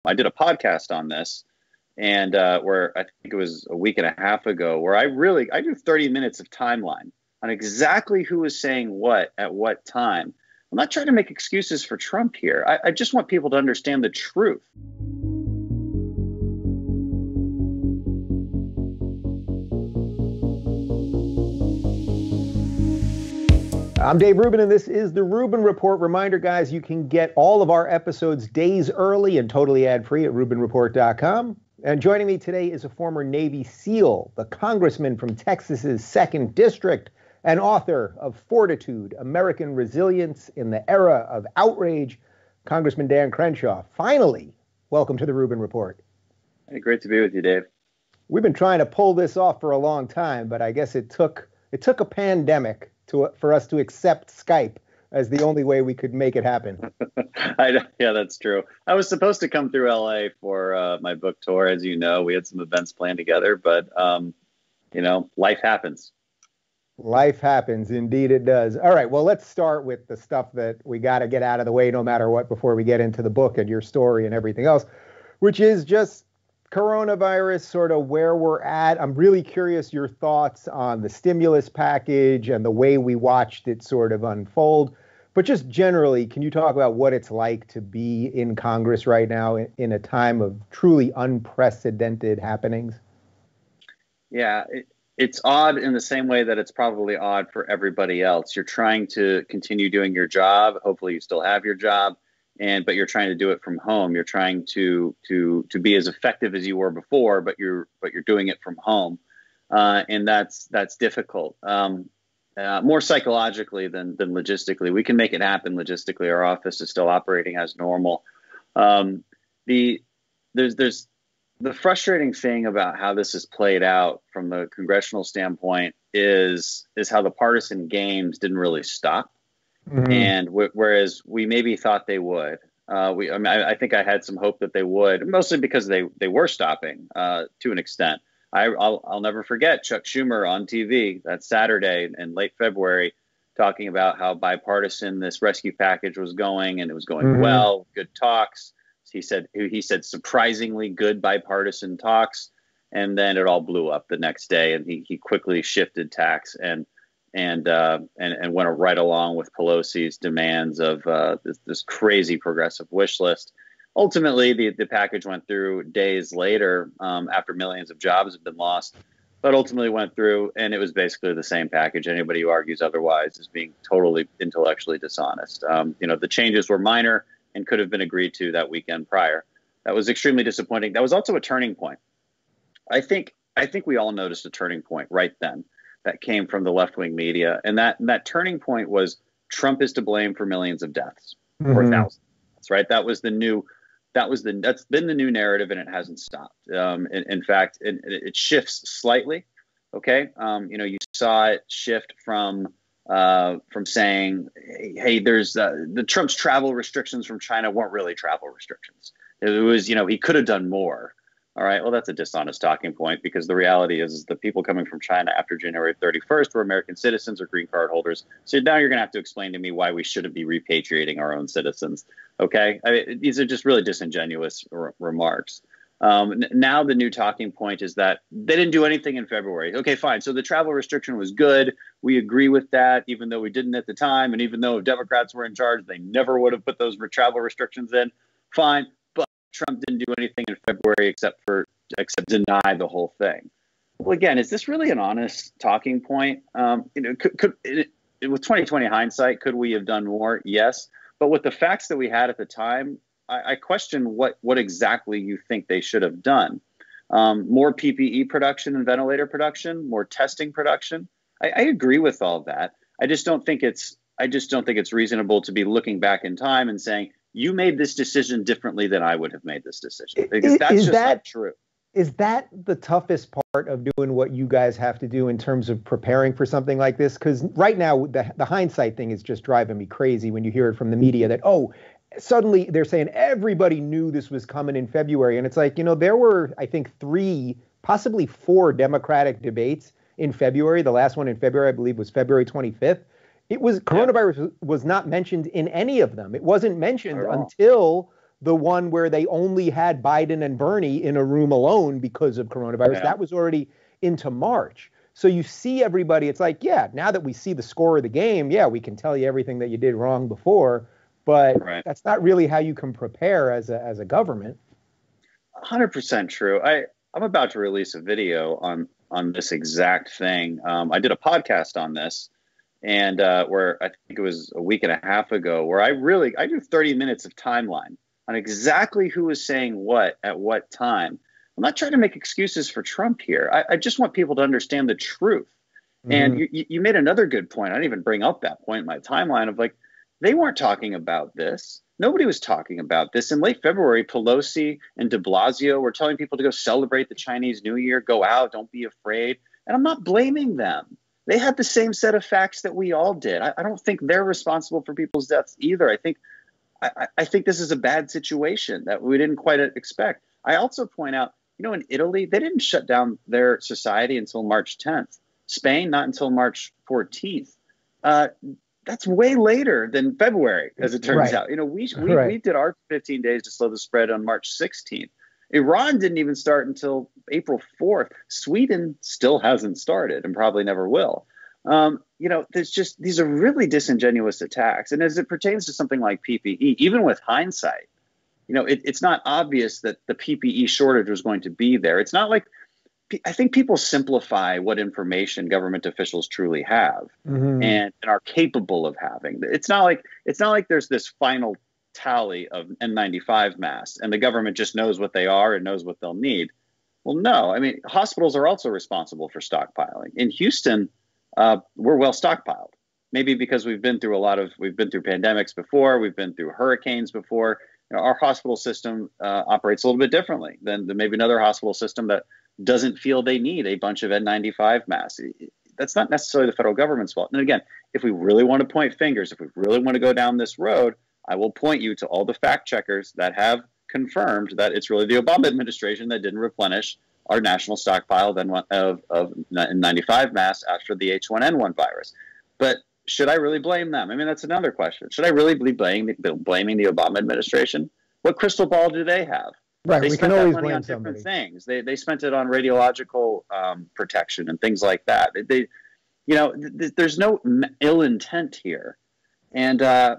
I did a podcast on this, and where I think it was a week and a half ago, where I do 30 minutes of timeline on exactly who was saying what at what time. I'm not trying to make excuses for Trump here. I just want people to understand the truth. I'm Dave Rubin, and this is the Rubin Report. Reminder, guys, you can get all of our episodes days early and totally ad-free at RubinReport.com. And joining me today is a former Navy SEAL, the Congressman from Texas's 2nd District, and author of Fortitude, American Resilience in the Era of Outrage, Congressman Dan Crenshaw. Finally, welcome to the Rubin Report. Hey, great to be with you, Dave. We've been trying to pull this off for a long time, but I guess it took a pandemic for us to accept Skype as the only way we could make it happen. Yeah, that's true. I was supposed to come through LA for my book tour. As you know, we had some events planned together, but, life happens. Life happens. Indeed, it does. All right. Well, let's start with the stuff that we got to get out of the way no matter what before we get into the book and your story and everything else, which is just coronavirus, sort of where we're at. I'm really curious your thoughts on the stimulus package and the way we watched it sort of unfold. But just generally, can you talk about what it's like to be in Congress right now in a time of truly unprecedented happenings? Yeah, it's odd in the same way that it's probably odd for everybody else. You're trying to continue doing your job. Hopefully you still have your job. But you're trying to do it from home. You're trying to be as effective as you were before, but you're doing it from home, and that's difficult. More psychologically than logistically. We can make it happen logistically. Our office is still operating as normal. There's the frustrating thing about how this is played out from the congressional standpoint is how the partisan games didn't really stop. Mm-hmm. And whereas we maybe thought they would, I think I had some hope that they would, mostly because they were stopping to an extent. I'll never forget Chuck Schumer on TV that Saturday in late February talking about how bipartisan this rescue package was going, and it was going mm-hmm. well, good talks. He said surprisingly good bipartisan talks, and then it all blew up the next day, and he quickly shifted tacks and went right along with Pelosi's demands of this crazy progressive wish list. Ultimately, the package went through days later after millions of jobs had been lost, but ultimately went through, and it was basically the same package. Anybody who argues otherwise is being totally intellectually dishonest. The changes were minor and could have been agreed to that weekend prior. That was extremely disappointing. That was also a turning point. I think we all noticed a turning point right then. That came from the left-wing media, and that turning point was Trump is to blame for millions of deaths mm-hmm. or thousands. That's right. That's been the new narrative, and it hasn't stopped. In fact, it shifts slightly. Okay, you saw it shift from saying, hey, there's the Trump's travel restrictions from China weren't really travel restrictions. It was, he could have done more. All right. Well, that's a dishonest talking point, because the reality is the people coming from China after January 31st were American citizens or green card holders. So now you're going to have to explain to me why we shouldn't be repatriating our own citizens. OK, these are just really disingenuous remarks. Now the new talking point is that they didn't do anything in February. OK, fine. So the travel restriction was good. We agree with that, even though we didn't at the time. And even though if Democrats were in charge, they never would have put those travel restrictions in. Fine. Trump didn't do anything in February except deny the whole thing. Well, again, is this really an honest talking point? Could with 2020 hindsight, could we have done more? Yes. But with the facts that we had at the time, I question what exactly you think they should have done. More PPE production and ventilator production, more testing production. I agree with all of that. I just don't think it's reasonable to be looking back in time and saying, you made this decision differently than I would have made this decision, because that's just not true. Is that the toughest part of doing what you guys have to do in terms of preparing for something like this? Because right now, the hindsight thing is just driving me crazy when you hear it from the media that, suddenly they're saying everybody knew this was coming in February. And it's like, there were, I think, 3, possibly 4 Democratic debates in February. The last one in February, I believe, was February 25th. Coronavirus was not mentioned in any of them. It wasn't mentioned until the one where they only had Biden and Bernie in a room alone because of coronavirus. Yeah. That was already into March. So you see everybody, it's like, yeah, now that we see the score of the game, yeah, we can tell you everything that you did wrong before, but that's not really how you can prepare as a government. 100% true. I'm about to release a video on this exact thing. I did a podcast on this, and where I think it was a week and a half ago, where I do 30 minutes of timeline on exactly who was saying what at what time. I'm not trying to make excuses for Trump here. I just want people to understand the truth. And you made another good point. I didn't even bring up that point in my timeline of like, they weren't talking about this. Nobody was talking about this. In late February, Pelosi and de Blasio were telling people to go celebrate the Chinese New Year, go out, don't be afraid. And I'm not blaming them. They had the same set of facts that we all did. I don't think they're responsible for people's deaths either. I think this is a bad situation that we didn't quite expect. I also point out, in Italy, they didn't shut down their society until March 10th. Spain, not until March 14th. That's way later than February, as it turns out. We did our 15 days to slow the spread on March 16th. Iran didn't even start until April 4th. Sweden still hasn't started and probably never will. These are really disingenuous attacks. And as it pertains to something like PPE, even with hindsight, it's not obvious that the PPE shortage was going to be there. It's not like, I think people simplify what information government officials truly have and are capable of having. It's not like there's this final tally of N95 masks and the government just knows what they are and knows what they'll need. Well, no, I mean, hospitals are also responsible for stockpiling. In Houston, we're well stockpiled. Maybe because we've been through pandemics before, we've been through hurricanes before. Our hospital system operates a little bit differently than maybe another hospital system that doesn't feel they need a bunch of N95 masks. That's not necessarily the federal government's fault. And again, if we really want to point fingers, if we really want to go down this road, I will point you to all the fact checkers that have confirmed that it's really the Obama administration that didn't replenish our national stockpile of N95 masks after the H1N1 virus. But should I really blame them? I mean, that's another question. Should I really be blaming the Obama administration? What crystal ball do they have? Right, they we spent can always that money blame on different somebody. things. They spent it on radiological protection and things like that. There's no ill intent here. And I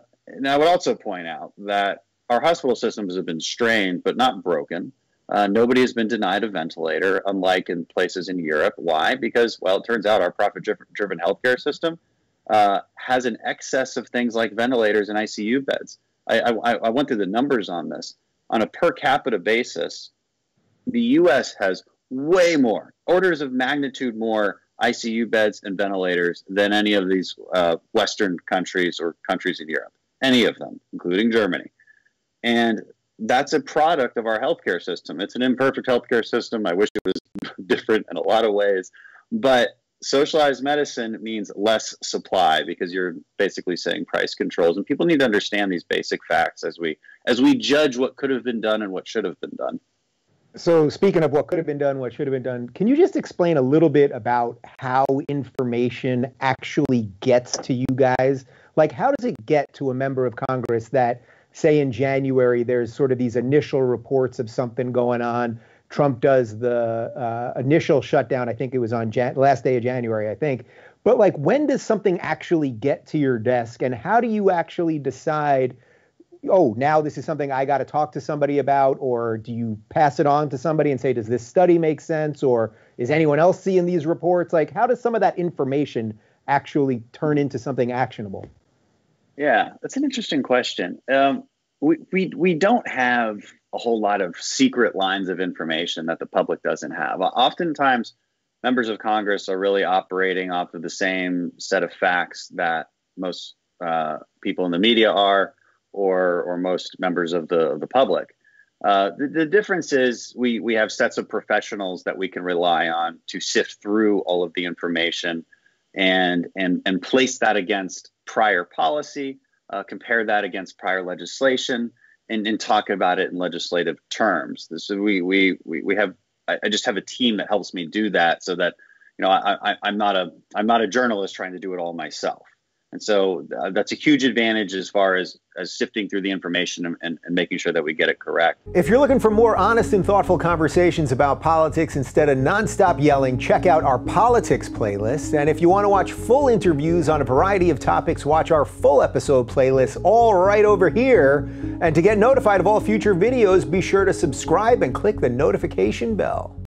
would also point out that our hospital systems have been strained, but not broken. Nobody has been denied a ventilator, unlike in places in Europe. Why? Because, well, it turns out our profit-driven healthcare system has an excess of things like ventilators and ICU beds. I went through the numbers on this. On a per capita basis, the U.S. has way more, orders of magnitude more ICU beds and ventilators than any of these Western countries or countries in Europe, any of them, including Germany. And that's a product of our healthcare system. It's an imperfect healthcare system. I wish it was different in a lot of ways. But socialized medicine means less supply because you're basically saying price controls. And people need to understand these basic facts as we judge what could have been done and what should have been done. So speaking of what could have been done, what should have been done, can you just explain a little bit about how information actually gets to you guys? Like, how does it get to a member of Congress that, say, in January, there's sort of these initial reports of something going on? Trump does the initial shutdown. I think it was on last day of January, I think. But like, when does something actually get to your desk, and how do you actually decide, oh, now this is something I got to talk to somebody about, or do you pass it on to somebody and say, does this study make sense, or is anyone else seeing these reports? Like, how does some of that information actually turn into something actionable? Yeah, that's an interesting question. We don't have a whole lot of secret lines of information that the public doesn't have. Oftentimes, members of Congress are really operating off of the same set of facts that most people in the media are, or most members of the public. The difference is we have sets of professionals that we can rely on to sift through all of the information and place that against prior policy, compare that against prior legislation, and talk about it in legislative terms. So we have, I just have a team that helps me do that, so that I'm not a journalist trying to do it all myself. And so that's a huge advantage as far as sifting through the information and making sure that we get it correct. If you're looking for more honest and thoughtful conversations about politics instead of nonstop yelling, check out our politics playlist. And if you want to watch full interviews on a variety of topics, watch our full episode playlist all right over here. And to get notified of all future videos, be sure to subscribe and click the notification bell.